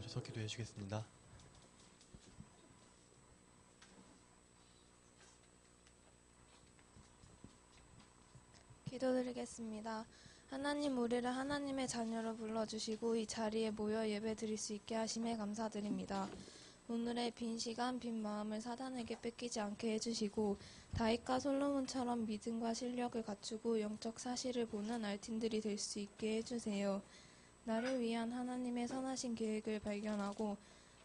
계속 기도해 주겠습니다. 기도드리겠습니다. 하나님, 우리를 하나님의 자녀로 불러주시고 이 자리에 모여 예배 드릴 수 있게 하심에 감사드립니다. 오늘의 빈 시간, 빈 마음을 사단에게 뺏기지 않게 해주시고 다윗과 솔로몬처럼 믿음과 실력을 갖추고 영적 사실을 보는 알팀들이 될 수 있게 해주세요. 나를 위한 하나님의 선하신 계획을 발견하고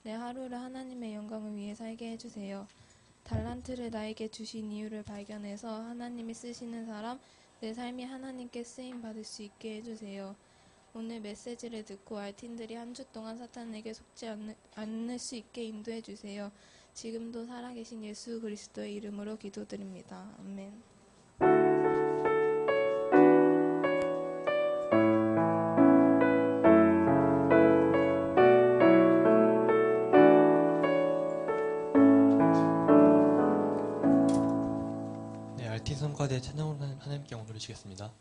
내 하루를 하나님의 영광을 위해 살게 해주세요. 달란트를 나에게 주신 이유를 발견해서 하나님이 쓰시는 사람, 내 삶이 하나님께 쓰임 받을 수 있게 해주세요. 오늘 메시지를 듣고 알팀들이 한 주 동안 사탄에게 속지 않을 수 있게 인도해 주세요. 지금도 살아계신 예수 그리스도의 이름으로 기도드립니다. 아멘. 네, 알티 성과대 찬양으로 하나님께 영광 돌리시겠습니다.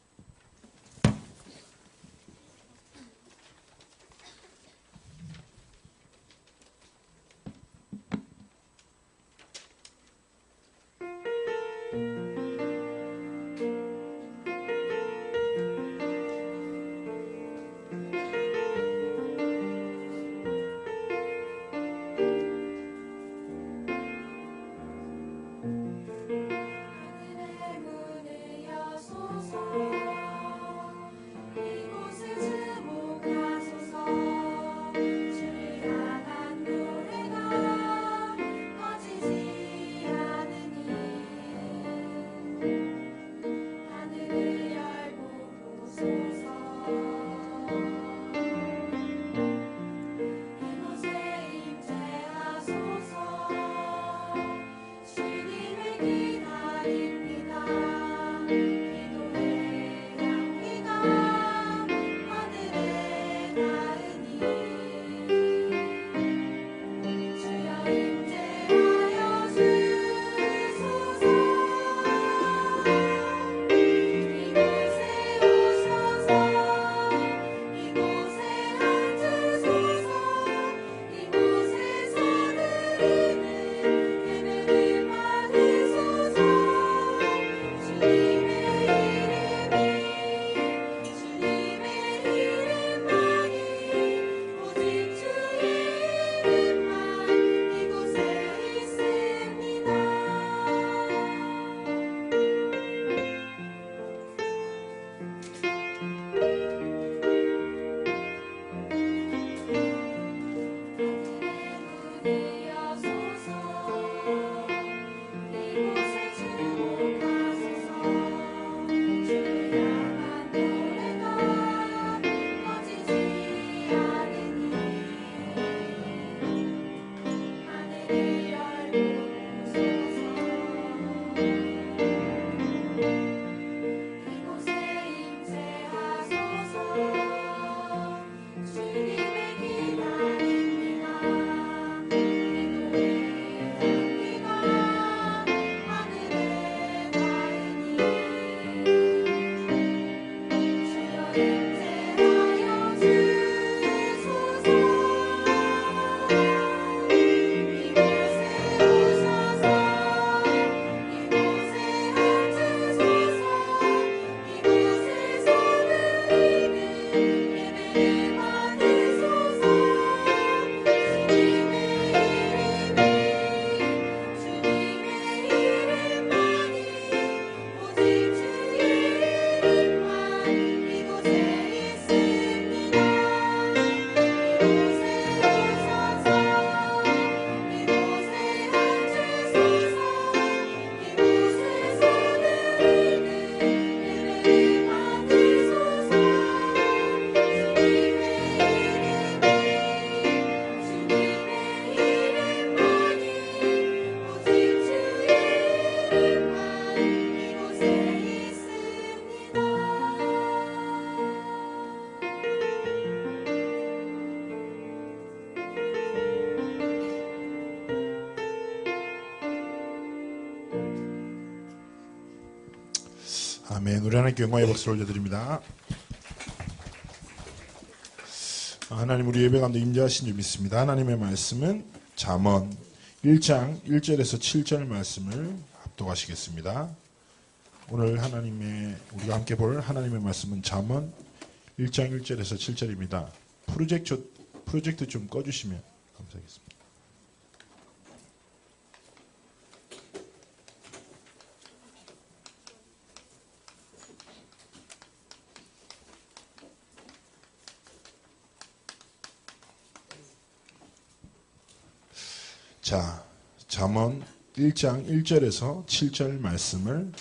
아멘. 우리 하나님께 영광의 박수를 올려드립니다. 하나님 우리 예배 가운데 임재하신 줄 믿습니다. 하나님의 말씀은 잠언 1장 1절에서 7절 말씀을 합독하시겠습니다. 오늘 우리가 함께 볼 하나님의 말씀은 잠언 1장 1절에서 7절입니다. 프로젝트 좀 꺼주시면 감사하겠습니다. 자, 잠언 1장 1절에서 7절 말씀을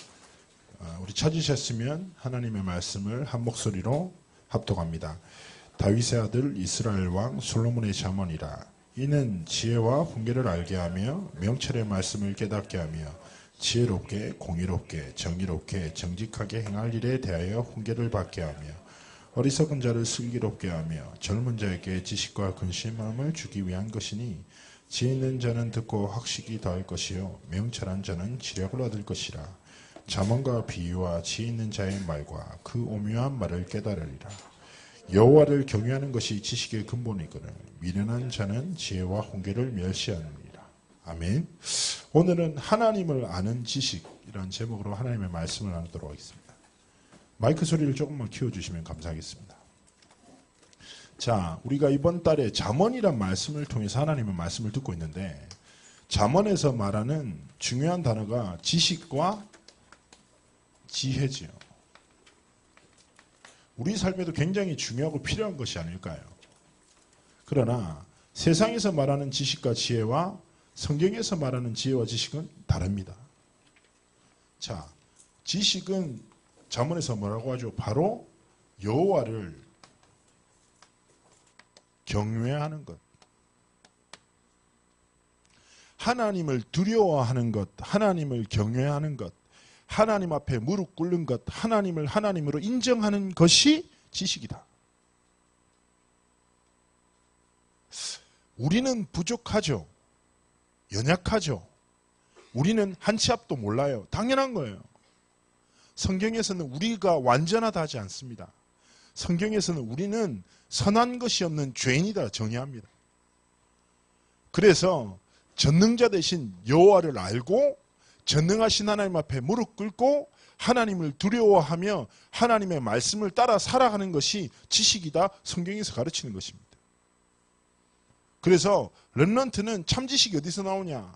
우리 찾으셨으면 하나님의 말씀을 한 목소리로 합독합니다. 다윗의 아들 이스라엘 왕 솔로몬의 잠언이라. 이는 지혜와 훈계를 알게 하며 명철의 말씀을 깨닫게 하며 지혜롭게 공의롭게 정의롭게 정직하게 행할 일에 대하여 훈계를 받게 하며 어리석은 자를 슬기롭게 하며 젊은 자에게 지식과 근심함을 주기 위한 것이니 지혜 있는 자는 듣고 학식이 더할 것이요 명철한 자는 지력을 얻을 것이라. 잠언과 비유와 지혜 있는 자의 말과 그 오묘한 말을 깨달으리라. 여호와를 경외하는 것이 지식의 근본이거늘 미련한 자는 지혜와 훈계를 멸시하느니라. 아멘. 오늘은 하나님을 아는 지식이라는 제목으로 하나님의 말씀을 나누도록 하겠습니다. 마이크 소리를 조금만 키워주시면 감사하겠습니다. 자, 우리가 이번 달에 잠언이란 말씀을 통해서 하나님의 말씀을 듣고 있는데 잠언에서 말하는 중요한 단어가 지식과 지혜지요. 우리 삶에도 굉장히 중요하고 필요한 것이 아닐까요? 그러나 세상에서 말하는 지식과 지혜와 성경에서 말하는 지혜와 지식은 다릅니다. 자, 지식은 잠언에서 뭐라고 하죠? 바로 여호와를 경외하는 것, 하나님을 두려워하는 것, 하나님을 경외하는 것, 하나님 앞에 무릎 꿇는 것, 하나님을 하나님으로 인정하는 것이 지식이다. 우리는 부족하죠. 연약하죠. 우리는 한 치 앞도 몰라요. 당연한 거예요. 성경에서는 우리가 완전하다 하지 않습니다. 성경에서는 우리는 선한 것이 없는 죄인이다 정의합니다. 그래서 전능자 대신 여호와를 알고 전능하신 하나님 앞에 무릎 꿇고 하나님을 두려워하며 하나님의 말씀을 따라 살아가는 것이 지식이다 성경에서 가르치는 것입니다. 그래서 렘넌트는 참 지식이 어디서 나오냐?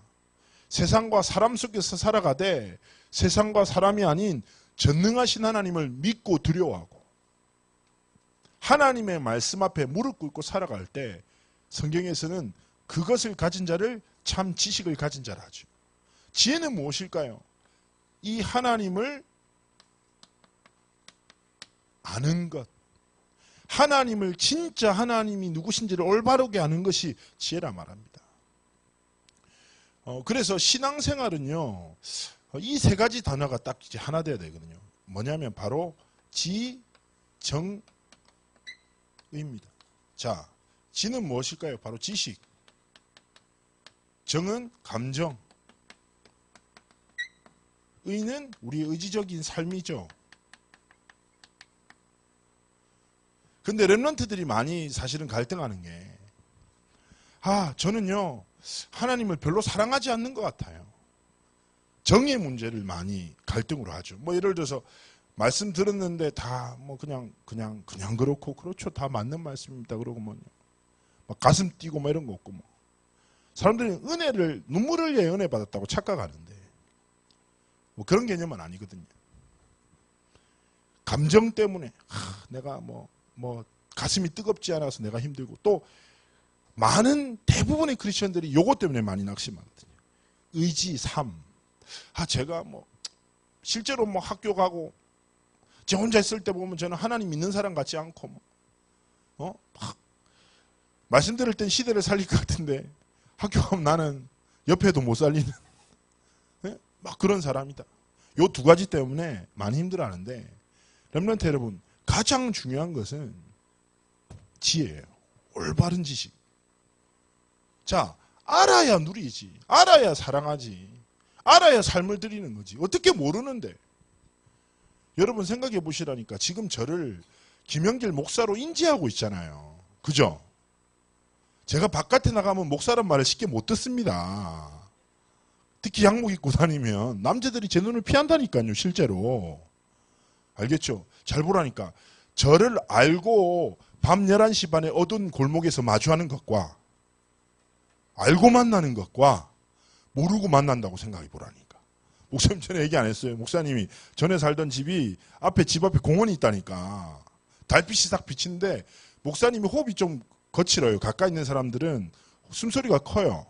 세상과 사람 속에서 살아가되 세상과 사람이 아닌 전능하신 하나님을 믿고 두려워하고 하나님의 말씀 앞에 무릎 꿇고 살아갈 때 성경에서는 그것을 가진 자를 참 지식을 가진 자라 하죠. 지혜는 무엇일까요? 이 하나님을 아는 것, 하나님을 진짜 하나님이 누구신지를 올바르게 아는 것이 지혜라 말합니다. 그래서 신앙생활은요, 이 세 가지 단어가 딱 이제 하나 돼야 되거든요. 뭐냐면 바로 지, 정, 의입니다. 자, 지는 무엇일까요? 바로 지식. 정은 감정. 의는 우리의 의지적인 삶이죠. 근데 렘넌트들이 많이 사실은 갈등하는 게 저는요 하나님을 별로 사랑하지 않는 것 같아요. 정의 문제를 많이 갈등으로 하죠. 뭐 예를 들어서 말씀 들었는데 다 뭐 그냥 그렇고 그렇죠. 다 맞는 말씀입니다. 그러고 뭐 가슴 뛰고 뭐 이런 거 없고 뭐 사람들이 눈물을 위해 은혜 받았다고 착각하는데 뭐 그런 개념은 아니거든요. 감정 때문에 내가 뭐 가슴이 뜨겁지 않아서 내가 힘들고 또 많은 대부분의 크리스천들이 요것 때문에 많이 낙심하거든요. 의지, 삶. 제가 실제로 학교 가고 제 혼자 있을 때 보면 저는 하나님 믿는 사람 같지 않고 말씀 들을 땐 시대를 살릴 것 같은데 학교 가면 나는 옆에도 못 살리는 막 그런 사람이다. 요 두 가지 때문에 많이 힘들어하는데 렘넌트 여러분 가장 중요한 것은 지혜예요. 올바른 지식. 자, 알아야 누리지. 알아야 사랑하지. 알아야 삶을 드리는 거지. 어떻게 모르는데. 여러분 생각해 보시라니까 지금 저를 김영길 목사로 인지하고 있잖아요. 그죠? 제가 바깥에 나가면 목사란 말을 쉽게 못 듣습니다. 특히 양복 입고 다니면 남자들이 제 눈을 피한다니까요. 실제로. 알겠죠? 잘 보라니까. 저를 알고 밤 11시 반에 어두운 골목에서 마주하는 것과 알고 만나는 것과 모르고 만난다고 생각해 보라니까. 목사님 전에 얘기 안 했어요. 목사님이 전에 살던 집이 집 앞에 공원이 있다니까. 달빛이 싹 비치는데 목사님이 호흡이 좀 거칠어요. 가까이 있는 사람들은 숨소리가 커요.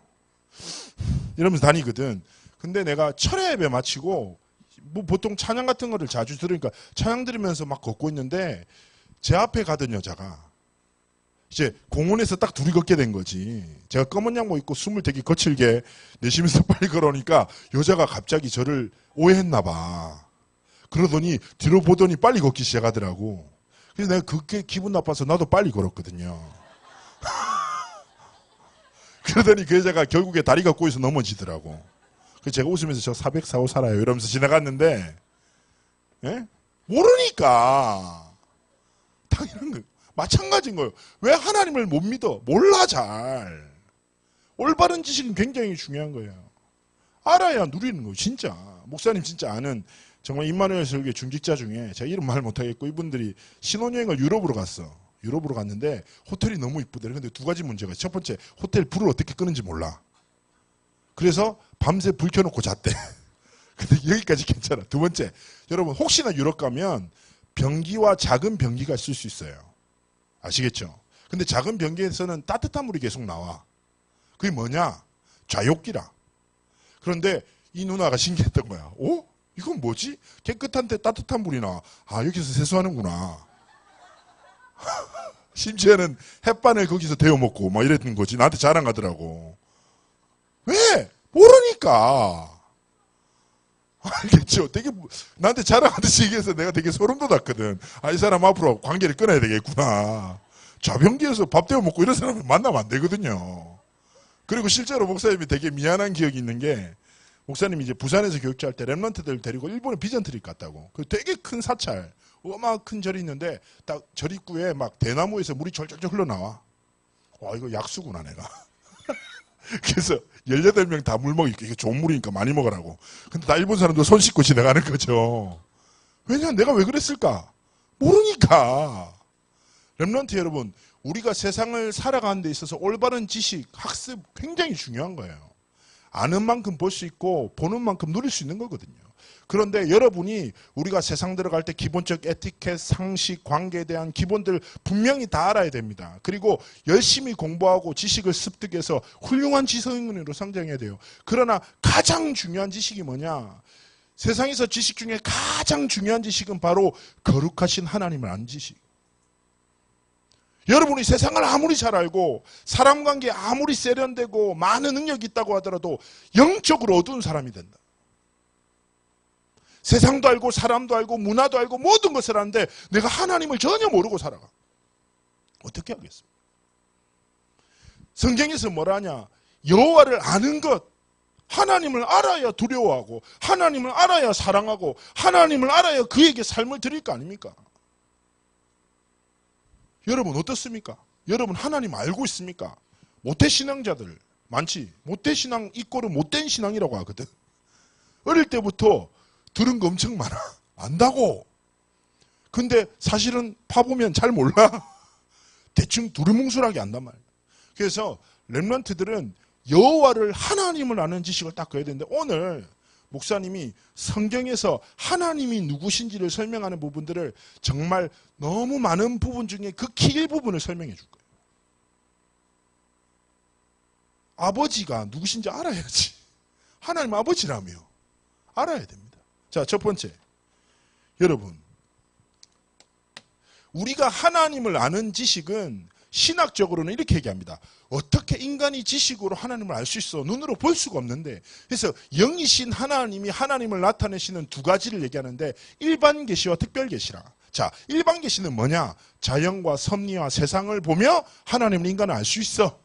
이러면서 다니거든. 근데 내가 철야 예배 마치고 뭐 보통 찬양 같은 거를 자주 들으니까 찬양 들으면서 막 걷고 있는데 제 앞에 가던 여자가 이제 공원에서 딱 둘이 걷게 된 거지. 제가 검은 양복 입고 숨을 되게 거칠게 내쉬면서 빨리 걸어오니까 여자가 갑자기 저를 오해했나 봐. 그러더니 뒤로 보더니 빨리 걷기 시작하더라고. 그래서 내가 그게 기분 나빠서 나도 빨리 걸었거든요. 그러더니 그 여자가 결국에 다리가 꼬여서 넘어지더라고. 그래서 제가 웃으면서 저 404호 살아요 이러면서 지나갔는데 예? 모르니까 당연한 거예요. 마찬가지인 거예요. 왜 하나님을 못 믿어? 몰라 잘. 올바른 지식은 굉장히 중요한 거예요. 알아야 누리는 거예요. 진짜. 목사님 진짜 아는 정말 임마누엘 설교 중직자 중에 제가 이름 말 못하겠고 이분들이 신혼여행을 유럽으로 갔어. 유럽으로 갔는데 호텔이 너무 이쁘대요. 근데 두 가지 문제가 있어요. 첫 번째, 호텔 불을 어떻게 끄는지 몰라. 그래서 밤새 불 켜놓고 잤대. 근데 여기까지 괜찮아. 두 번째, 여러분 혹시나 유럽 가면 변기와 작은 변기가 쓸 수 있어요. 아시겠죠? 근데 작은 변기에서는 따뜻한 물이 계속 나와. 그게 뭐냐? 좌욕기라. 그런데 이 누나가 신기했던 거야. 어? 이건 뭐지? 깨끗한데 따뜻한 물이 나와. 아, 여기서 세수하는구나. 심지어는 햇반을 거기서 데워 먹고 막 이랬던 거지. 나한테 자랑하더라고. 왜? 모르니까. 알겠죠? 되게 나한테 자랑하듯이 얘기해서 내가 되게 소름 돋았거든. 아, 이 사람 앞으로 관계를 끊어야 되겠구나. 좌변기에서 밥 데워 먹고 이런 사람을 만나면 안 되거든요. 그리고 실제로 목사님이 되게 미안한 기억이 있는 게 목사님이 이제 부산에서 교육자 할 때 랩런트들 데리고 일본에 비전 트립 갔다고. 그 되게 큰 사찰, 어마어마한 큰 절이 있는데 딱 절 입구에 막 대나무에서 물이 절절절 흘러나와. 와, 이거 약수구나 내가. 그래서 18명 다 물 먹이고 이게 좋은 물이니까 많이 먹으라고. 근데 다 일본 사람들 손 씻고 지나가는 거죠. 왜냐면 내가 왜 그랬을까? 모르니까. 랩런트 여러분, 우리가 세상을 살아가는 데 있어서 올바른 지식, 학습 굉장히 중요한 거예요. 아는 만큼 볼 수 있고 보는 만큼 누릴 수 있는 거거든요. 그런데 여러분이 우리가 세상 들어갈 때 기본적 에티켓, 상식, 관계에 대한 기본들 분명히 다 알아야 됩니다. 그리고 열심히 공부하고 지식을 습득해서 훌륭한 지성인으로 성장해야 돼요. 그러나 가장 중요한 지식이 뭐냐? 세상에서 지식 중에 가장 중요한 지식은 바로 거룩하신 하나님을 아는 지식. 여러분이 세상을 아무리 잘 알고 사람 관계에 아무리 세련되고 많은 능력이 있다고 하더라도 영적으로 어두운 사람이 된다. 세상도 알고 사람도 알고 문화도 알고 모든 것을 아는데 내가 하나님을 전혀 모르고 살아가. 어떻게 하겠습니까? 성경에서 뭐라 하냐? 여호와를 아는 것. 하나님을 알아야 두려워하고 하나님을 알아야 사랑하고 하나님을 알아야 그에게 삶을 드릴 거 아닙니까? 여러분 어떻습니까? 여러분 하나님 알고 있습니까? 모태신앙자들 많지. 모태신앙 이꼴은 못된 신앙이라고 하거든. 어릴 때부터 들은 거 엄청 많아. 안다고. 근데 사실은 파보면 잘 몰라. 대충 두루뭉술하게 안단 말이야. 그래서 렘넌트들은 여호와를 하나님을 아는 지식을 딱 거야 되는데 오늘 목사님이 성경에서 하나님이 누구신지를 설명하는 부분들을 정말 너무 많은 부분 중에 극히 일부분을 설명해 줄 거예요. 아버지가 누구신지 알아야지. 하나님 아버지라며 알아야 됩니다. 자, 첫 번째. 여러분, 우리가 하나님을 아는 지식은 신학적으로는 이렇게 얘기합니다. 어떻게 인간이 지식으로 하나님을 알 수 있어? 눈으로 볼 수가 없는데. 그래서 영이신 하나님이 하나님을 나타내시는 두 가지를 얘기하는데 일반 계시와 특별 계시라. 자, 일반 계시는 뭐냐? 자연과 섭리와 세상을 보며 하나님을 인간은 알 수 있어.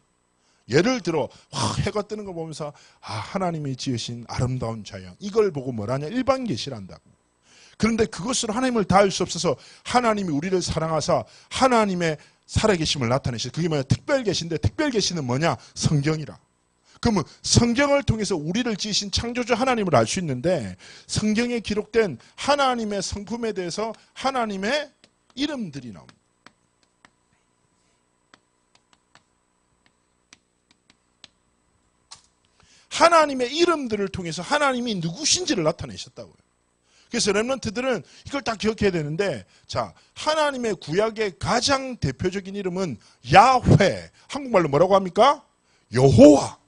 예를 들어 해가 뜨는 거 보면서 하나님이 지으신 아름다운 자연 이걸 보고 뭐라냐? 일반 계시란다고. 그런데 그것으로 하나님을 다 알 수 없어서 하나님이 우리를 사랑하사 하나님의 살아계심을 나타내시. 그게 뭐냐? 특별계시인데 특별계시는 뭐냐? 성경이라. 그러면 성경을 통해서 우리를 지으신 창조주 하나님을 알 수 있는데 성경에 기록된 하나님의 성품에 대해서 하나님의 이름들이 나옵니다. 하나님의 이름들을 통해서 하나님이 누구신지를 나타내셨다고요. 그래서 렘넌트들은 이걸 딱 기억해야 되는데, 자, 하나님의 구약의 가장 대표적인 이름은 야훼. 한국말로 뭐라고 합니까? 여호와.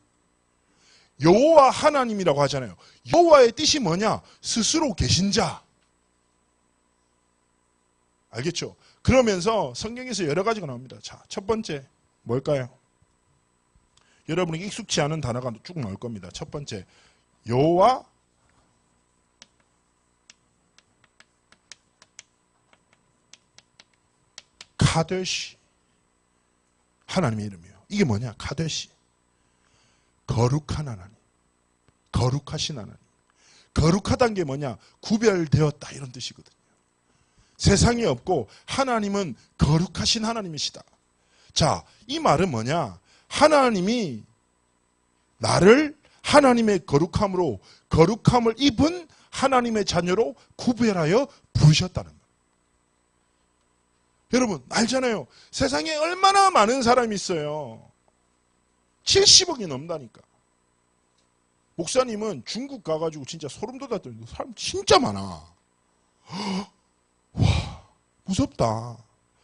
여호와 하나님이라고 하잖아요. 여호와의 뜻이 뭐냐? 스스로 계신 자. 알겠죠? 그러면서 성경에서 여러 가지가 나옵니다. 자, 첫 번째 뭘까요? 여러분에게 익숙치 않은 단어가 쭉 나올 겁니다. 첫 번째, 여호와 카데시. 하나님의 이름이에요. 이게 뭐냐? 카데시. 거룩한 하나님. 거룩하신 하나님. 거룩하다는 게 뭐냐? 구별되었다 이런 뜻이거든요. 세상에 없고 하나님은 거룩하신 하나님이시다. 자, 이 말은 뭐냐? 하나님이 나를 하나님의 거룩함으로 거룩함을 입은 하나님의 자녀로 구별하여 부르셨다는 거예요. 여러분 알잖아요. 세상에 얼마나 많은 사람이 있어요. 70억이 넘다니까. 목사님은 중국 가가지고 진짜 소름 돋았더니 사람 진짜 많아. 와, 무섭다.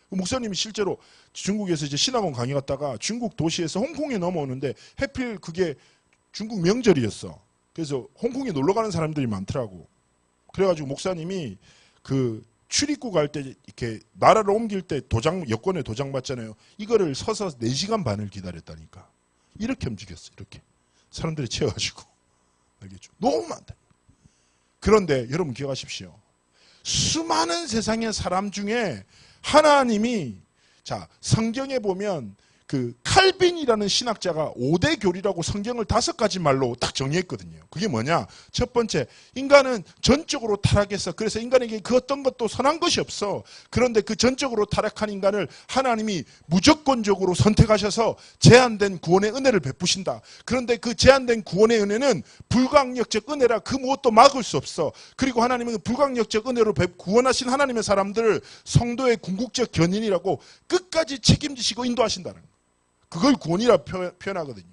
목사님이 실제로 중국에서 이제 신학원 강의 갔다가 중국 도시에서 홍콩에 넘어오는데 해필 그게 중국 명절이었어. 그래서 홍콩에 놀러 가는 사람들이 많더라고. 그래가지고 목사님이 그 출입국 갈 때 이렇게 나라를 옮길 때 도장, 여권에 도장 받잖아요. 이거를 서서 4시간 반을 기다렸다니까. 이렇게 움직였어. 이렇게. 사람들이 채워가지고. 알겠죠? 너무 많다. 그런데 여러분 기억하십시오. 수많은 세상의 사람 중에 하나님이, 자, 성경에 보면 그 칼빈이라는 신학자가 5대 교리라고 성경을 5가지 말로 딱 정의했거든요. 그게 뭐냐? 첫 번째, 인간은 전적으로 타락해서 그래서 인간에게 그 어떤 것도 선한 것이 없어. 그런데 그 전적으로 타락한 인간을 하나님이 무조건적으로 선택하셔서 제한된 구원의 은혜를 베푸신다. 그런데 그 제한된 구원의 은혜는 불강력적 은혜라 그 무엇도 막을 수 없어. 그리고 하나님은 불강력적 은혜로 구원하신 하나님의 사람들을 성도의 궁극적 견인이라고 끝까지 책임지시고 인도하신다는 거예요. 그걸 구원이라 표현하거든요.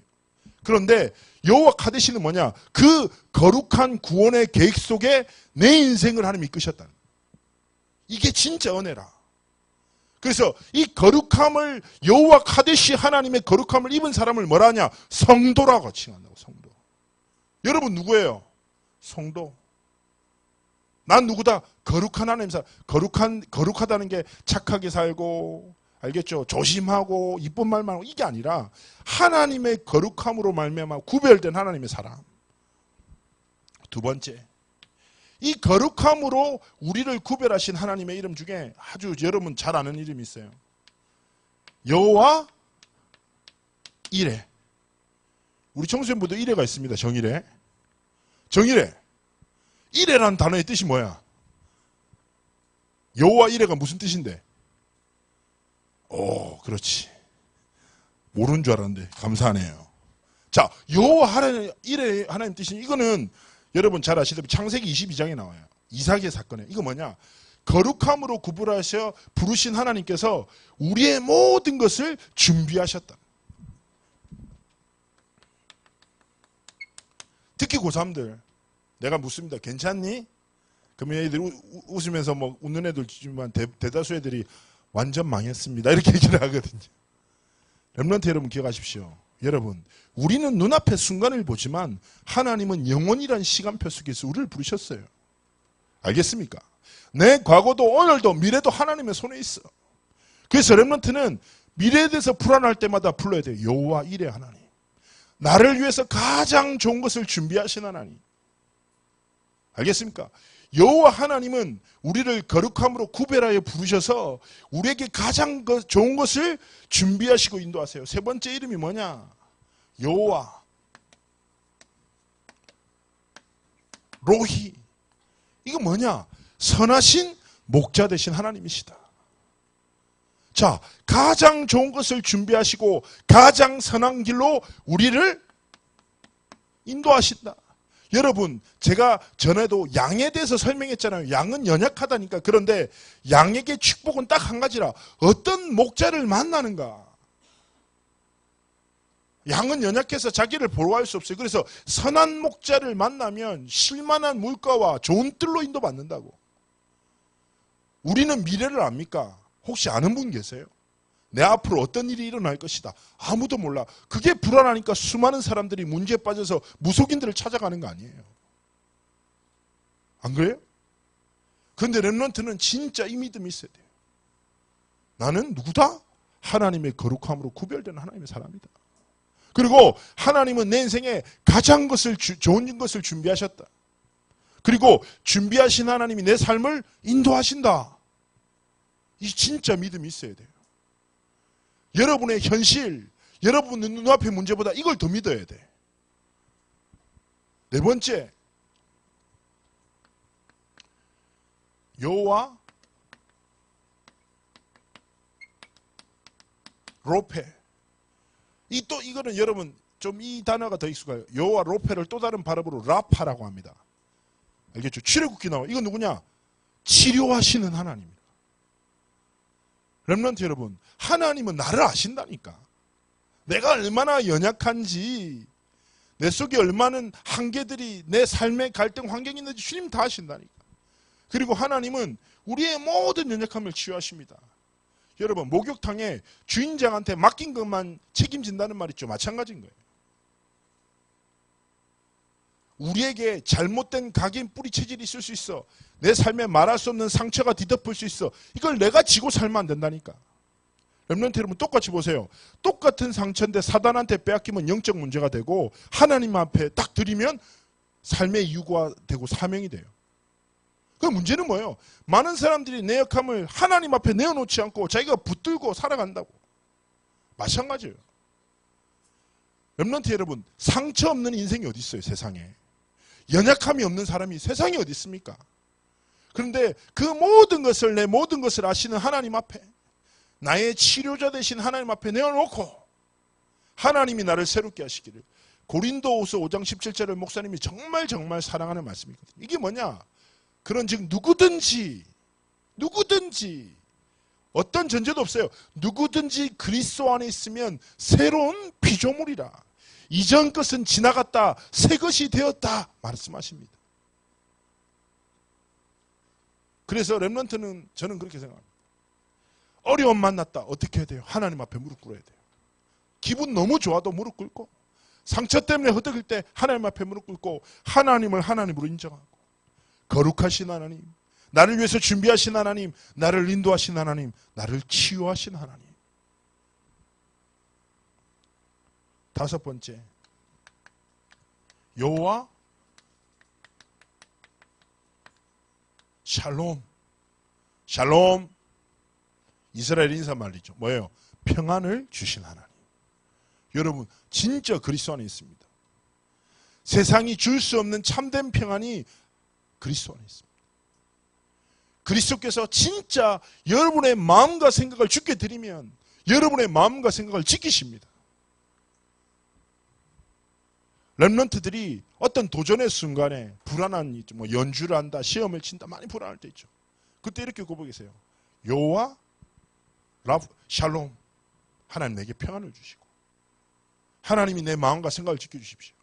그런데 여호와 카데시는 뭐냐? 그 거룩한 구원의 계획 속에 내 인생을 하나님이 이끄셨다는 거예요. 이게 진짜 은혜라. 그래서 이 거룩함을, 여호와 카데시 하나님의 거룩함을 입은 사람을 뭐라 하냐? 성도라고 칭한다고. 성도. 여러분 누구예요? 성도. 난 누구다? 거룩한 하나님 사람. 거룩하다는 게 착하게 살고, 알겠죠? 조심하고 이쁜 말만 하고 이게 아니라 하나님의 거룩함으로 말미암아 구별된 하나님의 사람. 두 번째, 이 거룩함으로 우리를 구별하신 하나님의 이름 중에 아주 여러분 잘 아는 이름이 있어요. 여호와 이레. 우리 청소년부도 이레가 있습니다. 정이레. 정이레. 이레라는 단어의 뜻이 뭐야? 여호와 이레가 무슨 뜻인데? 오, 그렇지. 모르는 줄 알았는데 감사하네요. 자, 여호와 하나님, 이레 하나님 뜻이, 이거는 여러분 잘 아시다시피 창세기 22장에 나와요. 이삭의 사건에. 이거 뭐냐? 거룩함으로 구분하셔 부르신 하나님께서 우리의 모든 것을 준비하셨다. 특히 고3들, 내가 묻습니다. 괜찮니? 그러면 애들이 웃으면서 뭐 웃는 애들지만 대다수 애들이 완전 망했습니다. 이렇게 얘기를 하거든요. 렘넌트 여러분 기억하십시오. 여러분, 우리는 눈앞의 순간을 보지만 하나님은 영원이란 시간표 속에서 우리를 부르셨어요. 알겠습니까? 내 과거도 오늘도 미래도 하나님의 손에 있어. 그래서 렘넌트는 미래에 대해서 불안할 때마다 불러야 돼요. 여호와 이레 하나님. 나를 위해서 가장 좋은 것을 준비하신 하나님. 알겠습니까? 여호와 하나님은 우리를 거룩함으로 구별하여 부르셔서 우리에게 가장 좋은 것을 준비하시고 인도하세요. 세 번째 이름이 뭐냐? 여호와 로히. 이거 뭐냐? 선하신 목자 되신 하나님이시다. 자, 가장 좋은 것을 준비하시고 가장 선한 길로 우리를 인도하신다. 여러분, 제가 전에도 양에 대해서 설명했잖아요. 양은 연약하다니까. 그런데 양에게 축복은 딱 한 가지라. 어떤 목자를 만나는가. 양은 연약해서 자기를 보호할 수 없어요. 그래서 선한 목자를 만나면 쉴만한 물가와 좋은 뜰로 인도받는다고. 우리는 미래를 압니까? 혹시 아는 분 계세요? 내 앞으로 어떤 일이 일어날 것이다. 아무도 몰라. 그게 불안하니까 수많은 사람들이 문제에 빠져서 무속인들을 찾아가는 거 아니에요. 안 그래요? 그런데 렘넌트는 진짜 이 믿음이 있어야 돼요. 나는 누구다? 하나님의 거룩함으로 구별된 하나님의 사람이다. 그리고 하나님은 내 인생에 가장 좋은 것을 준비하셨다. 그리고 준비하신 하나님이 내 삶을 인도하신다. 이 진짜 믿음이 있어야 돼요. 여러분의 현실, 여러분 눈앞의 문제보다 이걸 더 믿어야 돼. 네 번째, 여호와 로페. 이거는 여러분 좀 이 단어가 더 익숙해요. 여호와 로페를 또 다른 발음으로 라파라고 합니다. 알겠죠? 출애굽기 나와. 이건 누구냐? 치료하시는 하나님입니다. 렘넌트 여러분, 하나님은 나를 아신다니까. 내가 얼마나 연약한지, 내 속에 얼마나 한계들이, 내 삶의 갈등 환경이 있는지 주님 다 아신다니까. 그리고 하나님은 우리의 모든 연약함을 치유하십니다. 여러분, 목욕탕에 주인장한테 맡긴 것만 책임진다는 말 있죠. 마찬가지인 거예요. 우리에게 잘못된 각인 뿌리 체질이 있을 수 있어. 내 삶에 말할 수 없는 상처가 뒤덮을 수 있어. 이걸 내가 지고 살면 안 된다니까. 렘넌트 여러분 똑같이 보세요. 똑같은 상처인데 사단한테 빼앗기면 영적 문제가 되고 하나님 앞에 딱 드리면 삶의 이유가 되고 사명이 돼요. 그 문제는 뭐예요? 많은 사람들이 내 역함을 하나님 앞에 내어놓지 않고 자기가 붙들고 살아간다고. 마찬가지예요. 렘넌트 여러분, 상처 없는 인생이 어디 있어요, 세상에. 연약함이 없는 사람이 세상에 어디 있습니까? 그런데 그 모든 것을, 내 모든 것을 아시는 하나님 앞에, 나의 치료자 되신 하나님 앞에 내어놓고 하나님이 나를 새롭게 하시기를. 고린도후서 5장 17절을 목사님이 정말 사랑하는 말씀이거든요. 이게 뭐냐? 그런 즉 누구든지 어떤 전제도 없어요. 누구든지 그리스도 안에 있으면 새로운 피조물이라. 이전 것은 지나갔다 새 것이 되었다 말씀하십니다. 그래서 렘넌트는 저는 그렇게 생각합니다. 어려움 만났다. 어떻게 해야 돼요? 하나님 앞에 무릎 꿇어야 돼요. 기분 너무 좋아도 무릎 꿇고, 상처 때문에 허덕일 때 하나님 앞에 무릎 꿇고 하나님을 하나님으로 인정하고, 거룩하신 하나님, 나를 위해서 준비하신 하나님, 나를 인도하신 하나님, 나를 치유하신 하나님. 다섯 번째, 여호와 샬롬. 샬롬, 이스라엘 인사말이죠. 뭐예요? 평안을 주신 하나님. 여러분 진짜 그리스도 안에 있습니다. 세상이 줄 수 없는 참된 평안이 그리스도 안에 있습니다. 그리스도께서 진짜 여러분의 마음과 생각을 주께 드리면 여러분의 마음과 생각을 지키십니다. 렘넌트들이 어떤 도전의 순간에 불안한, 뭐 연주를 한다, 시험을 친다, 많이 불안할 때 있죠. 그때 이렇게 고백하세요. 여호와 샬롬, 하나님 내게 평안을 주시고 하나님이 내 마음과 생각을 지켜주십시오.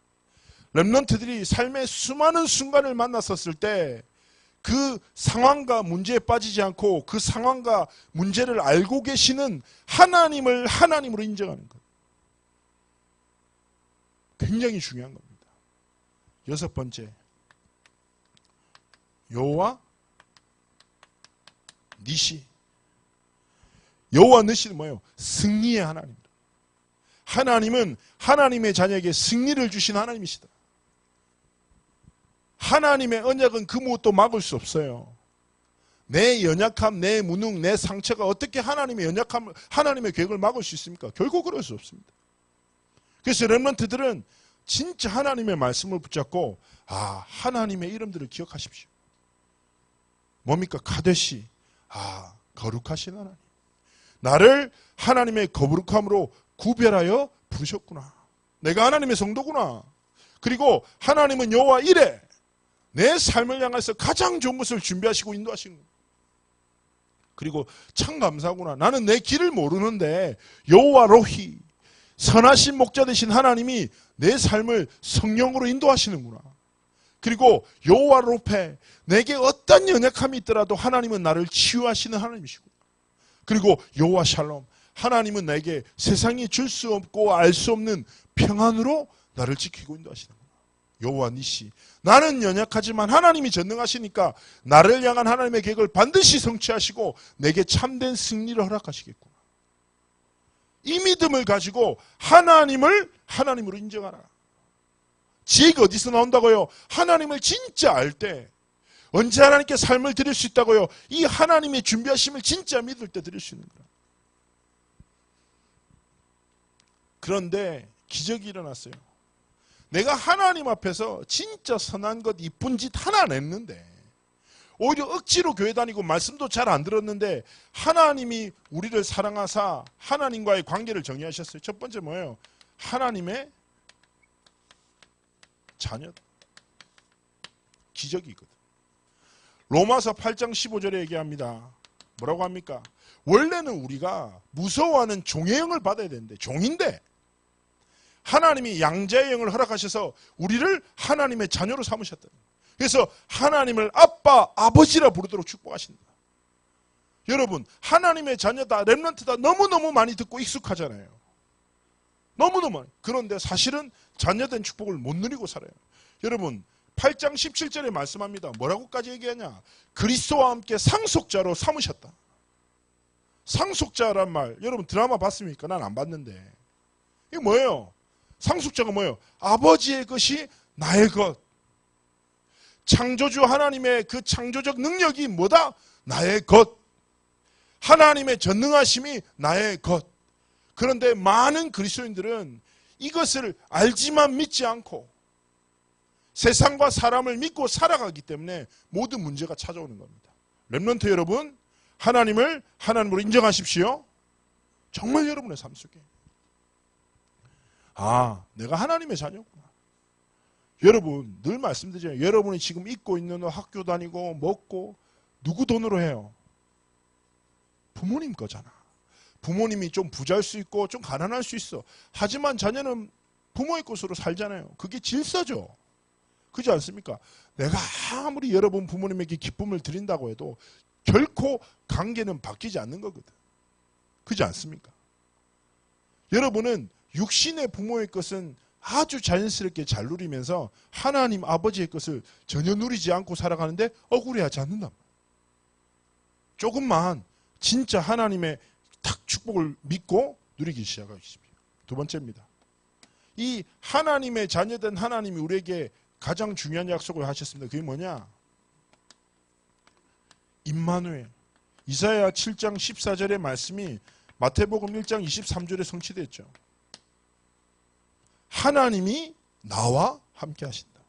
렘넌트들이 삶의 수많은 순간을 만났었을 때 그 상황과 문제에 빠지지 않고 그 상황과 문제를 알고 계시는 하나님을 하나님으로 인정하는 것. 굉장히 중요한 겁니다. 여섯 번째, 여호와 니시. 여호와 니시는 뭐예요? 승리의 하나님입니다. 하나님은 하나님의 자녀에게 승리를 주신 하나님이시다. 하나님의 언약은 그 무엇도 막을 수 없어요. 내 연약함, 내 무능, 내 상처가 어떻게 하나님의 연약함, 하나님의 계획을 막을 수 있습니까? 결코 그럴 수 없습니다. 그래서 렘넌트들은 진짜 하나님의 말씀을 붙잡고, 하나님의 이름들을 기억하십시오. 뭡니까? 카데시, 거룩하신 하나님. 나를 하나님의 거룩함으로 구별하여 부르셨구나. 내가 하나님의 성도구나. 그리고 하나님은 여호와 이래 내 삶을 향해서 가장 좋은 것을 준비하시고 인도하시는 거예요. 그리고 참 감사하구나. 나는 내 길을 모르는데 여호와 로히 선하신 목자 되신 하나님이 내 삶을 성령으로 인도하시는구나. 그리고 여호와 로페 내게 어떤 연약함이 있더라도 하나님은 나를 치유하시는 하나님이시구나. 그리고 여호와 샬롬 하나님은 내게 세상이 줄 수 없고 알 수 없는 평안으로 나를 지키고 인도하시는구나. 여호와 니시 나는 연약하지만 하나님이 전능하시니까 나를 향한 하나님의 계획을 반드시 성취하시고 내게 참된 승리를 허락하시겠구나. 이 믿음을 가지고 하나님을 하나님으로 인정하라. 지혜가 어디서 나온다고요? 하나님을 진짜 알 때 언제 하나님께 삶을 드릴 수 있다고요? 이 하나님의 준비하심을 진짜 믿을 때 드릴 수 있는 거라. 그런데 기적이 일어났어요. 내가 하나님 앞에서 진짜 선한 것 이쁜 짓 하나 안 했는데 오히려 억지로 교회 다니고 말씀도 잘 안 들었는데 하나님이 우리를 사랑하사 하나님과의 관계를 정의하셨어요. 첫 번째 뭐예요? 하나님의 자녀다. 기적이거든. 로마서 8장 15절에 얘기합니다. 뭐라고 합니까? 원래는 우리가 무서워하는 종의 영을 받아야 되는데 종인데 하나님이 양자의 영을 허락하셔서 우리를 하나님의 자녀로 삼으셨다. 그래서 하나님을 아빠, 아버지라 부르도록 축복하신다. 여러분 하나님의 자녀다, 렘넌트다 너무너무 많이 듣고 익숙하잖아요. 너무너무 많이. 그런데 사실은 자녀된 축복을 못 누리고 살아요. 여러분 8장 17절에 말씀합니다. 뭐라고까지 얘기하냐? 그리스도와 함께 상속자로 삼으셨다. 상속자란 말 여러분 드라마 봤습니까? 난 안 봤는데 이게 뭐예요? 상속자가 뭐예요? 아버지의 것이 나의 것. 창조주 하나님의 그 창조적 능력이 뭐다? 나의 것. 하나님의 전능하심이 나의 것. 그런데 많은 그리스도인들은 이것을 알지만 믿지 않고 세상과 사람을 믿고 살아가기 때문에 모든 문제가 찾아오는 겁니다. 렘넌트 여러분, 하나님을 하나님으로 인정하십시오. 정말 여러분의 삶 속에 내가 하나님의 자녀구나. 여러분 늘 말씀드리잖아요. 여러분이 지금 입고 있는 학교 다니고 먹고 누구 돈으로 해요? 부모님 거잖아. 부모님이 좀 부자일 수 있고 좀 가난할 수 있어. 하지만 자녀는 부모의 것으로 살잖아요. 그게 질서죠. 그렇지 않습니까? 내가 아무리 여러분 부모님에게 기쁨을 드린다고 해도 결코 관계는 바뀌지 않는 거거든. 그렇지 않습니까? 여러분은 육신의 부모의 것은 아주 자연스럽게 잘 누리면서 하나님 아버지의 것을 전혀 누리지 않고 살아가는데 억울해하지 않는다. 조금만 진짜 하나님의 딱 축복을 믿고 누리기 시작하십시오. 두 번째입니다. 이 하나님의 자녀된 하나님이 우리에게 가장 중요한 약속을 하셨습니다. 그게 뭐냐? 임마누엘. 이사야 7장 14절의 말씀이 마태복음 1장 23절에 성취됐죠. 하나님이 나와 함께 하신다.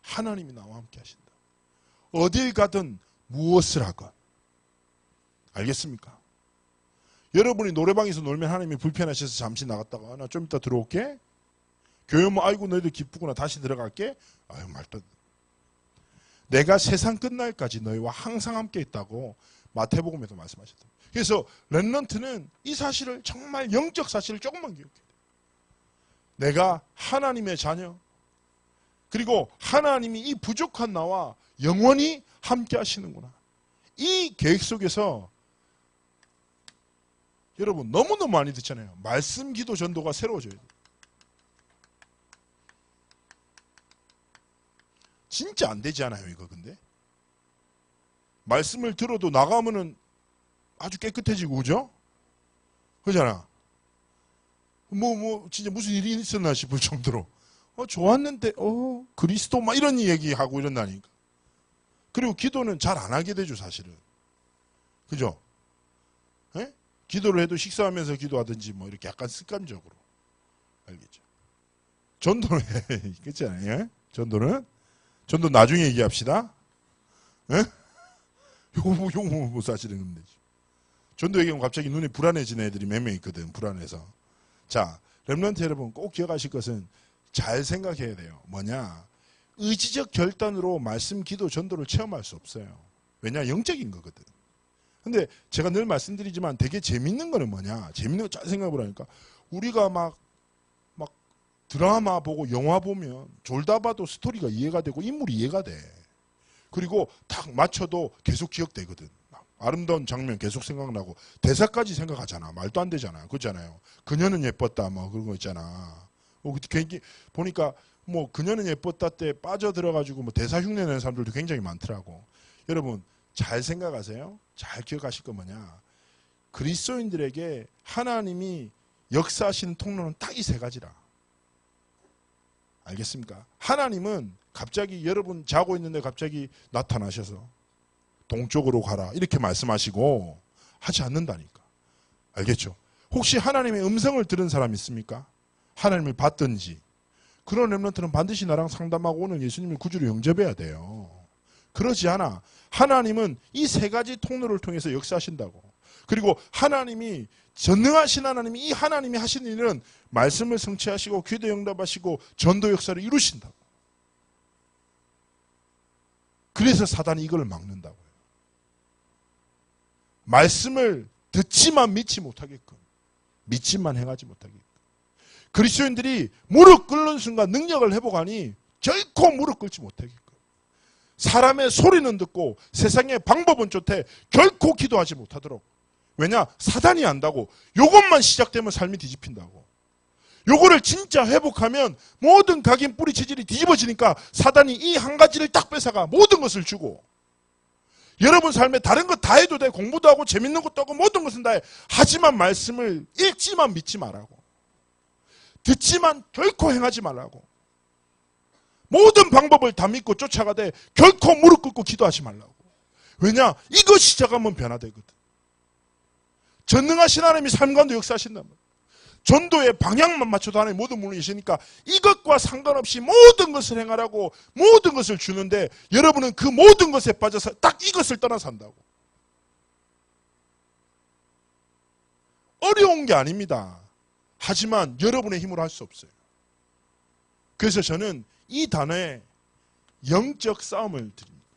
하나님이 나와 함께 하신다. 어딜 가든 무엇을 하건. 알겠습니까? 여러분이 노래방에서 놀면 하나님이 불편하셔서 잠시 나갔다가 나 좀 이따 들어올게. 교회 오면 아이고 너희들 기쁘구나 다시 들어갈게. 아유 말도. 내가 세상 끝날까지 너희와 항상 함께 있다고 마태복음에도 말씀하셨다. 그래서 렘넌트는 이 사실을 정말 영적 사실을 조금만 기억해야 돼. 내가 하나님의 자녀 그리고 하나님이 이 부족한 나와 영원히 함께 하시는구나. 이 계획 속에서 여러분 너무너무 많이 듣잖아요. 말씀 기도 전도가 새로워져야 돼. 진짜 안 되지 않아요 이거 근데? 말씀을 들어도 나가면은 아주 깨끗해지고 그죠? 그러잖아. 진짜 무슨 일이 있었나 싶을 정도로 좋았는데 그리스도 막 이런 얘기하고 이런다니까. 그리고 기도는 잘 안 하게 되죠 사실은. 그죠? 에? 기도를 해도 식사하면서 기도하든지 뭐 이렇게 약간 습관적으로. 알겠죠? 전도는 그렇지 않아요? 전도 나중에 얘기합시다. 에? 요거 사실은 근데 전도 얘기하면 갑자기 눈이 불안해지는 애들이 몇 명 있거든. 불안해서. 자, 렘넌트 여러분 꼭 기억하실 것은 잘 생각해야 돼요. 뭐냐? 의지적 결단으로 말씀, 기도, 전도를 체험할 수 없어요. 왜냐? 영적인 거거든. 근데 제가 늘 말씀드리지만 되게 재밌는 거는 뭐냐? 재밌는 거 잘 생각해보라니까. 우리가 막 드라마 보고 영화 보면 졸다 봐도 스토리가 이해가 되고 인물이 이해가 돼. 그리고 딱 맞춰도 계속 기억되거든. 아름다운 장면 계속 생각나고 대사까지 생각하잖아. 말도 안 되잖아. 그렇잖아요. 그녀는 예뻤다 뭐 그런 거 있잖아. 보니까 뭐 그녀는 예뻤다 때 빠져들어가지고 뭐 대사 흉내 내는 사람들도 굉장히 많더라고. 여러분 잘 생각하세요. 잘 기억하실 거 뭐냐. 그리스도인들에게 하나님이 역사하시는 통로는 딱 이 세 가지라. 알겠습니까? 하나님은 갑자기 여러분 자고 있는데 갑자기 나타나셔서 동쪽으로 가라 이렇게 말씀하시고 하지 않는다니까. 알겠죠? 혹시 하나님의 음성을 들은 사람 있습니까? 하나님을 봤든지. 그런 렘넌트는 반드시 나랑 상담하고 오늘 예수님을 구주로 영접해야 돼요. 그러지 않아. 하나님은 이 세 가지 통로를 통해서 역사하신다고. 그리고 하나님이 전능하신 하나님이 이 하나님이 하신 일은 말씀을 성취하시고 기도 응답하시고 전도 역사를 이루신다고. 그래서 사단이 이걸 막는다고요. 말씀을 듣지만 믿지 못하게끔, 믿지만 행하지 못하게끔. 그리스도인들이 무릎 꿇는 순간 능력을 회복하니 결코 무릎 꿇지 못하게끔. 사람의 소리는 듣고 세상의 방법은 좋대 결코 기도하지 못하도록. 왜냐? 사단이 안다고. 요것만 시작되면 삶이 뒤집힌다고. 요거를 진짜 회복하면 모든 각인 뿌리 체질이 뒤집어지니까 사단이 이 한 가지를 딱 뺏어가 모든 것을 주고. 여러분 삶에 다른 것 다 해도 돼. 공부도 하고 재밌는 것도 하고 모든 것은 다 해. 하지만 말씀을 읽지만 믿지 말라고. 듣지만 결코 행하지 말라고. 모든 방법을 다 믿고 쫓아가되 결코 무릎 꿇고 기도하지 말라고. 왜냐? 이거 시작하면 변화되거든. 전능하신 하나님이 삶 가운데 역사하신단 말이에요. 전도의 방향만 맞춰도 하나님 모든 문을 여시니까 이것과 상관없이 모든 것을 행하라고 모든 것을 주는데 여러분은 그 모든 것에 빠져서 딱 이것을 떠나 산다고. 어려운 게 아닙니다. 하지만 여러분의 힘으로 할 수 없어요. 그래서 저는 이 단어에 영적 싸움을 드립니다.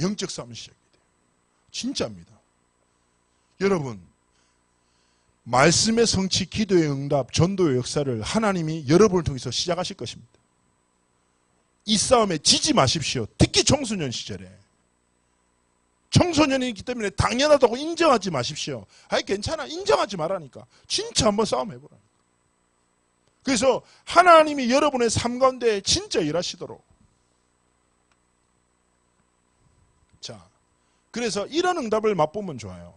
영적 싸움을 시작해야 돼요. 진짜입니다. 여러분 말씀의 성취, 기도의 응답, 전도의 역사를 하나님이 여러분을 통해서 시작하실 것입니다. 이 싸움에 지지 마십시오. 특히 청소년 시절에. 청소년이기 때문에 당연하다고 인정하지 마십시오. 아이 괜찮아. 인정하지 말라니까. 진짜 한번 싸움해보라. 그래서 하나님이 여러분의 삶 가운데 진짜 일하시도록. 자, 그래서 이런 응답을 맛보면 좋아요.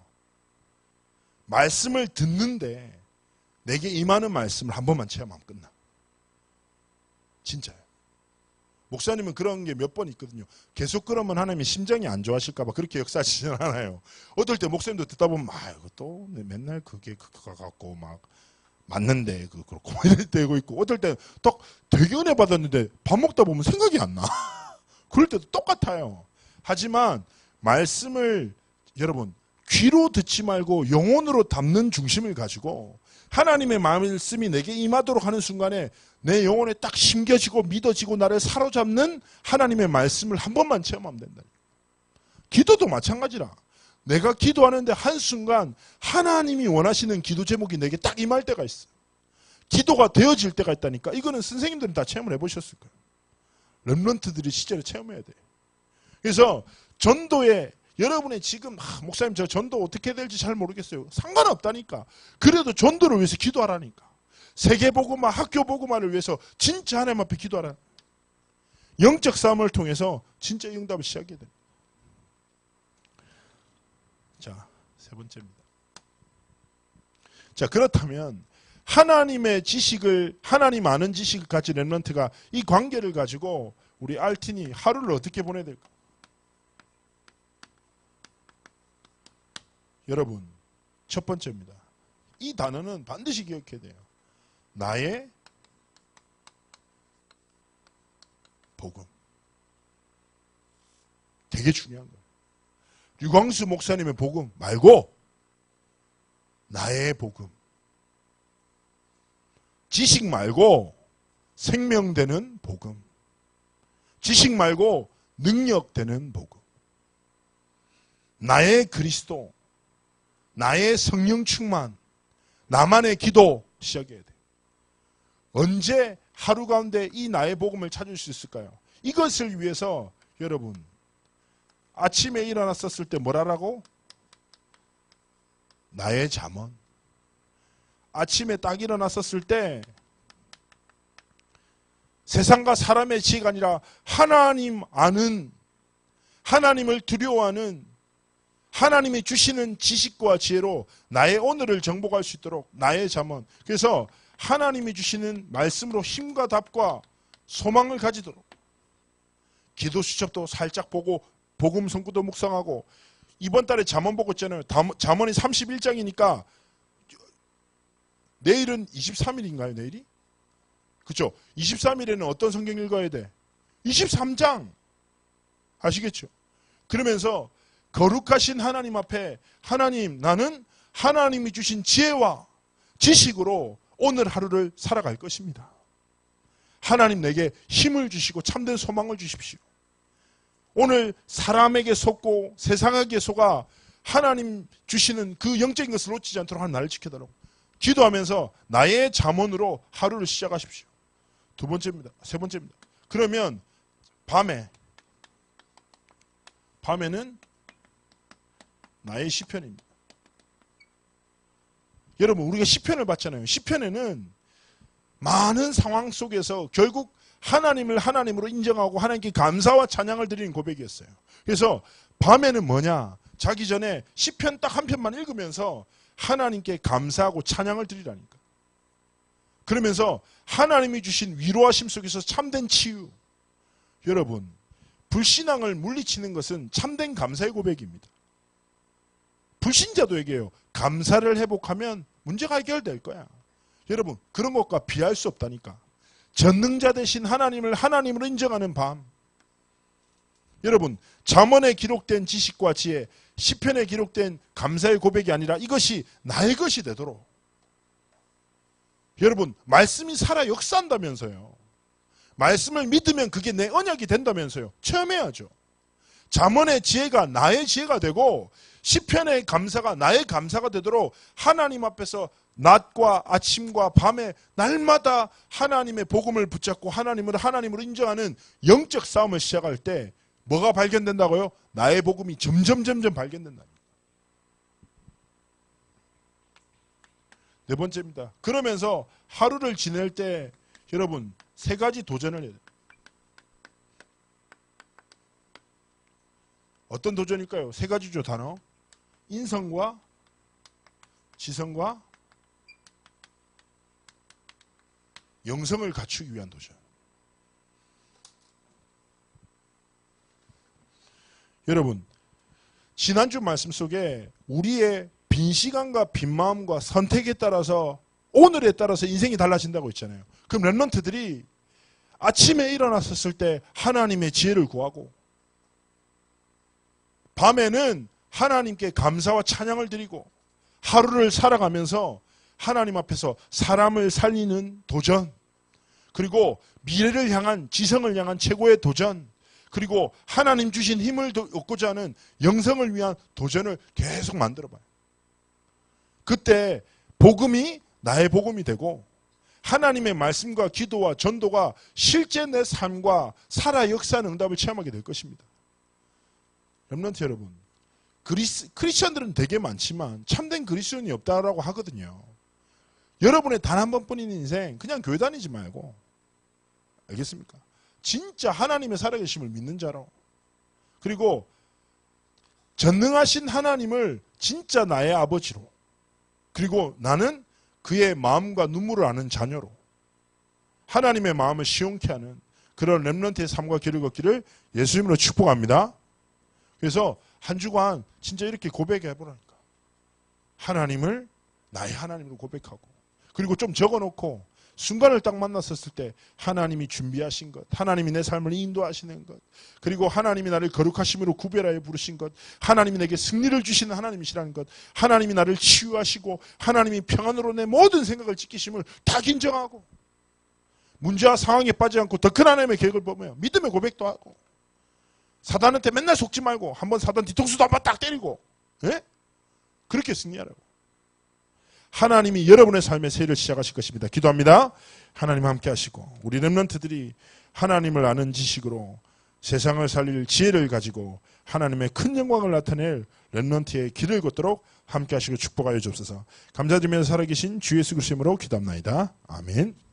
말씀을 듣는데 내게 임하는 말씀을 한 번만 체험하면 끝나. 진짜요. 목사님은 그런 게 몇 번 있거든요. 계속 그러면 하나님이 심정이 안 좋아하실까 봐 그렇게 역사하시진 않아요. 어떨 때 목사님도 듣다 보면 이것도 맨날 그게 그거 갖고 막 맞는데 그렇고 이럴 때고 있고 어떨 때 딱 되게 은혜 받았는데 밥 먹다 보면 생각이 안 나. 그럴 때도 똑같아요. 하지만 말씀을 여러분 귀로 듣지 말고 영혼으로 담는 중심을 가지고 하나님의 말씀이 내게 임하도록 하는 순간에 내 영혼에 딱 심겨지고 믿어지고 나를 사로잡는 하나님의 말씀을 한 번만 체험하면 된다. 기도도 마찬가지라. 내가 기도하는데 한순간 하나님이 원하시는 기도 제목이 내게 딱 임할 때가 있어. 기도가 되어질 때가 있다니까. 이거는 선생님들은 다 체험을 해보셨을 거예요. 렘넌트들이 실제로 체험해야 돼요. 그래서 전도에 여러분의 지금 목사님 저 전도 어떻게 될지 잘 모르겠어요. 상관없다니까. 그래도 전도를 위해서 기도하라니까. 세계복음화 학교복음화를 위해서 진짜 하나님 앞에 기도하라. 영적 싸움을 통해서 진짜 응답을 시작해야 됩니다. 자, 세 번째입니다. 자, 그렇다면 하나님의 지식을 하나님 아는 지식을 가진 렘넌트가 이 관계를 가지고 우리 알틴이 하루를 어떻게 보내야 될까? 여러분, 첫 번째입니다. 이 단어는 반드시 기억해야 돼요. 나의 복음. 되게 중요한 거예요. 류광수 목사님의 복음 말고 나의 복음. 지식 말고 생명되는 복음. 지식 말고 능력되는 복음. 나의 그리스도, 나의 성령 충만, 나만의 기도 시작해야 돼. 언제 하루 가운데 이 나의 복음을 찾을 수 있을까요? 이것을 위해서 여러분 아침에 일어났었을 때 뭐라라고? 나의 잠언. 아침에 딱 일어났었을 때 세상과 사람의 지혜가 아니라 하나님 아는, 하나님을 두려워하는, 하나님이 주시는 지식과 지혜로 나의 오늘을 정복할 수 있도록 나의 잠언. 그래서 하나님이 주시는 말씀으로 힘과 답과 소망을 가지도록 기도 수첩도 살짝 보고 복음 성구도 묵상하고 이번 달에 잠언 보고 있잖아요. 잠언이 31장이니까 내일은 23일인가요? 내일이? 그렇죠? 23일에는 어떤 성경 읽어야 돼? 23장. 아시겠죠? 그러면서 거룩하신 하나님 앞에 하나님, 나는 하나님이 주신 지혜와 지식으로 오늘 하루를 살아갈 것입니다. 하나님 내게 힘을 주시고 참된 소망을 주십시오. 오늘 사람에게 속고 세상에게 속아 하나님 주시는 그 영적인 것을 놓치지 않도록 하나님 나를 지켜달라고 기도하면서 나의 잠언으로 하루를 시작하십시오. 두 번째입니다. 세 번째입니다. 그러면 밤에는 나의 시편입니다. 여러분 우리가 시편을 봤잖아요. 시편에는 많은 상황 속에서 결국 하나님을 하나님으로 인정하고 하나님께 감사와 찬양을 드리는 고백이었어요. 그래서 밤에는 뭐냐? 자기 전에 시편 딱 한 편만 읽으면서 하나님께 감사하고 찬양을 드리라니까. 그러면서 하나님이 주신 위로하심 속에서 참된 치유. 여러분 불신앙을 물리치는 것은 참된 감사의 고백입니다. 불신자도 얘기해요. 감사를 회복하면 문제가 해결될 거야. 여러분 그런 것과 비할 수 없다니까. 전능자 되신 하나님을 하나님으로 인정하는 밤. 여러분 잠언에 기록된 지식과 지혜, 시편에 기록된 감사의 고백이 아니라 이것이 나의 것이 되도록. 여러분 말씀이 살아 역사한다면서요. 말씀을 믿으면 그게 내 언약이 된다면서요. 체험해야죠. 잠언의 지혜가 나의 지혜가 되고 시편의 감사가 나의 감사가 되도록 하나님 앞에서 낮과 아침과 밤에 날마다 하나님의 복음을 붙잡고 하나님으로 인정하는 영적 싸움을 시작할 때 뭐가 발견된다고요? 나의 복음이 점점 발견된다. 네 번째입니다. 그러면서 하루를 지낼 때 여러분 세 가지 도전을 해야 돼요. 어떤 도전일까요? 세 가지죠, 단어. 인성과 지성과 영성을 갖추기 위한 도전. 여러분 지난주 말씀 속에 우리의 빈 시간과 빈 마음과 선택에 따라서 오늘에 따라서 인생이 달라진다고 했잖아요. 그럼 렘넌트들이 아침에 일어났었을 때 하나님의 지혜를 구하고 밤에는 하나님께 감사와 찬양을 드리고 하루를 살아가면서 하나님 앞에서 사람을 살리는 도전, 그리고 미래를 향한 지성을 향한 최고의 도전, 그리고 하나님 주신 힘을 얻고자 하는 영성을 위한 도전을 계속 만들어봐요. 그때 복음이 나의 복음이 되고 하나님의 말씀과 기도와 전도가 실제 내 삶과 살아 역사하는 응답을 체험하게 될 것입니다. 렘넌트 여러분, 크리스천들은 되게 많지만 참된 그리스도인이 없다라고 하거든요. 여러분의 단 한 번뿐인 인생 그냥 교회 다니지 말고, 알겠습니까? 진짜 하나님의 살아계심을 믿는 자로, 그리고 전능하신 하나님을 진짜 나의 아버지로, 그리고 나는 그의 마음과 눈물을 아는 자녀로 하나님의 마음을 시원케 하는 그런 렘넌트의 삶과 길을 걷기를 예수님으로 축복합니다. 그래서 한 주간 진짜 이렇게 고백해보라니까. 하나님을 나의 하나님으로 고백하고, 그리고 좀 적어놓고 순간을 딱 만났었을 때 하나님이 준비하신 것, 하나님이 내 삶을 인도하시는 것, 그리고 하나님이 나를 거룩하심으로 구별하여 부르신 것, 하나님이 내게 승리를 주시는 하나님이시라는 것, 하나님이 나를 치유하시고 하나님이 평안으로 내 모든 생각을 지키심을 다 인정하고 문제와 상황에 빠지지 않고 더 큰 하나님의 계획을 보며 믿음의 고백도 하고 사단한테 맨날 속지 말고 한번 사단 뒤통수도 한번 딱 때리고, 예? 그렇게 승리하라고. 하나님이 여러분의 삶의 새해를 시작하실 것입니다. 기도합니다. 하나님 함께 하시고 우리 렘넌트들이 하나님을 아는 지식으로 세상을 살릴 지혜를 가지고 하나님의 큰 영광을 나타낼 렘넌트의 길을 걷도록 함께 하시고 축복하여 주옵소서. 감사드리면서 살아계신 주 예수 그리스도의 이름으로 기도합나이다. 아멘.